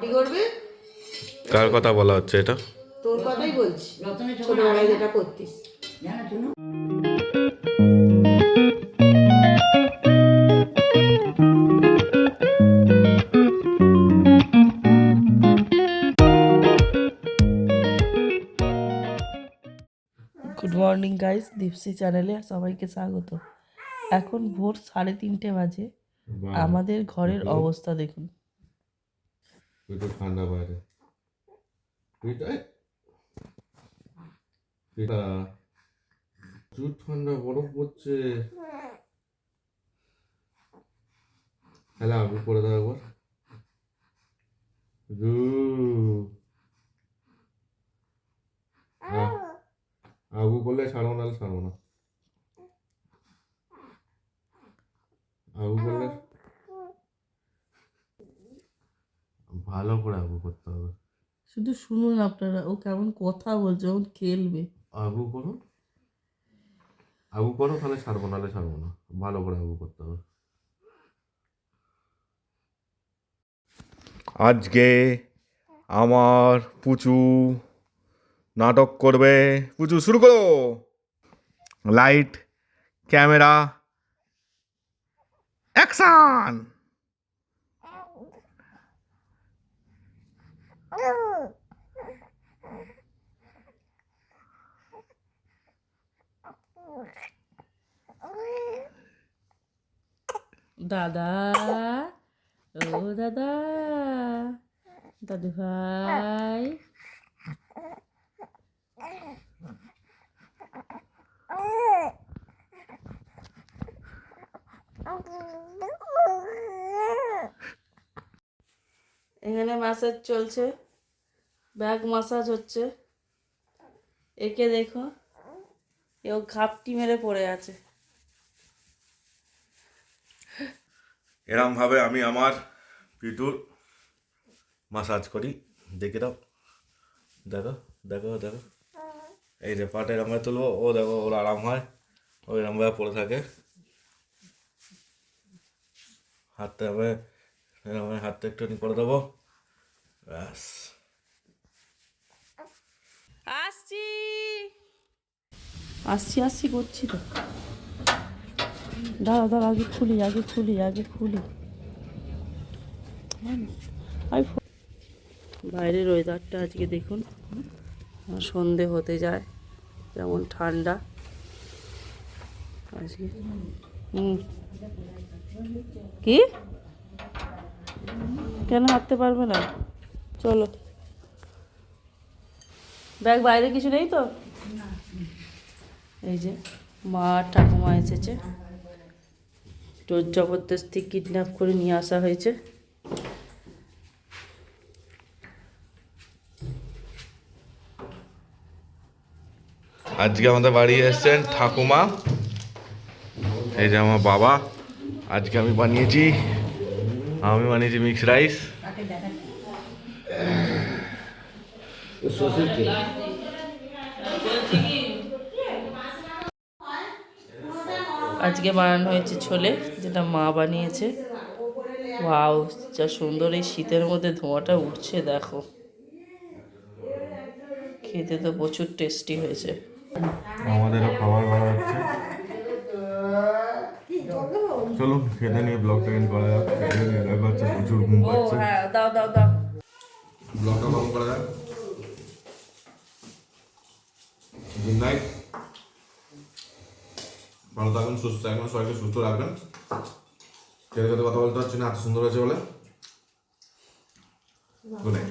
কি করবে? কার কথা বলা হচ্ছে এটা? তোর কথাই বলছি, ছোটবেলায় যেটা করতিস। গুড মর্নিং গাইস, দীপসি চ্যানেলে সবাইকে স্বাগত। এখন ভোর 3:30 বাজে। আমাদের ঘরের অবস্থা দেখুন। একটু ঠান্ডা বাইরে, প্রচুর ঠান্ডা, বরফ পড়ছে। তাহলে আবু করে দাও একবার। আবু করলে ছাড়বো, নাহলে ছাড়বো না। আবু করলে ভালো করে আবু করতে হবে। শুধু শুনুন আপনারা, ও কেমন কথা বলছে, ও খেলবে। আবু করো, আবু করো, তাহলে ছাড়বো, নাহলে ছাড়বো না। ভালো করে আবু করতে হবে। আজকে আমার পুচু নাটক করবে। পুচু শুরু করো। Light, camera, action. দাদা, ও দাদা, দাদু ভাই। এখানে ম্যাসাজ চলছে, ব্যাক ম্যাসাজ হচ্ছে। একে দেখো, এও ঘাপটি মেরে পড়ে আছে। এরম ভাবে আমি আমার পিটুর মাসাজ করি। দেখে দাও, দেখো দেখো দেখো। এই যে পাটা এরম ভাবে তুলবো, ও দেখো ওর আরাম হয়, ও এরম ভাবে পড়ে থাকে। হাতটা আমি এরম ভাবে হাতটা একটু করে দেবো, ব্যাস। আসছি আসছি আসছি করছি তো। দাঁড়া দাঁড়া, আগে খুলি আগে খুলি আগে খুলি। বাইরের ওয়েদারটা আজকে দেখুন, সন্ধে হতে যায়, যেমন ঠান্ডা আজকে। কি কেন হাঁটতে পারবে না? চলো, ব্যাগ বাইরে কিছু নেই তো? এই যে মা ঠাকুমা এসেছে, জোর জবরদস্তি কিডন্যাপ করে নিয়ে আসা হয়েছে। আজকে আমাদের বাড়ি এসেছেন ঠাকুমা। এই যে আমার বাবা। আজকে আমি বানিয়েছি মিক্স রাইস। আজকে বানানো হয়েছে ছোলে, যেটা মা বানিয়েছে। ওয়াও, যা সুন্দর এই শীতের মধ্যে ধোঁয়াটা উঠছে দেখো। খেতে তো প্রচুর টেস্টি হয়েছে। আমাদেরও খাবার বাড়া হচ্ছে। চলো খেতে নিয়ে ব্লগটা এন্ড করা যাক। খেতে নিয়ে দেখা হচ্ছে, প্রচুর ঘুম পাচ্ছে। হ্যাঁ, দাও দাও দাও। ব্লগটা বন্ধ করা যাক। গুড নাইট, ভালো থাকুন, সুস্থ থাকুন, সবাইকে সুস্থ রাখবেন। খেতে খেতে কথা বলতে পারছি না, এত সুন্দর হয়েছে বলে। Good night.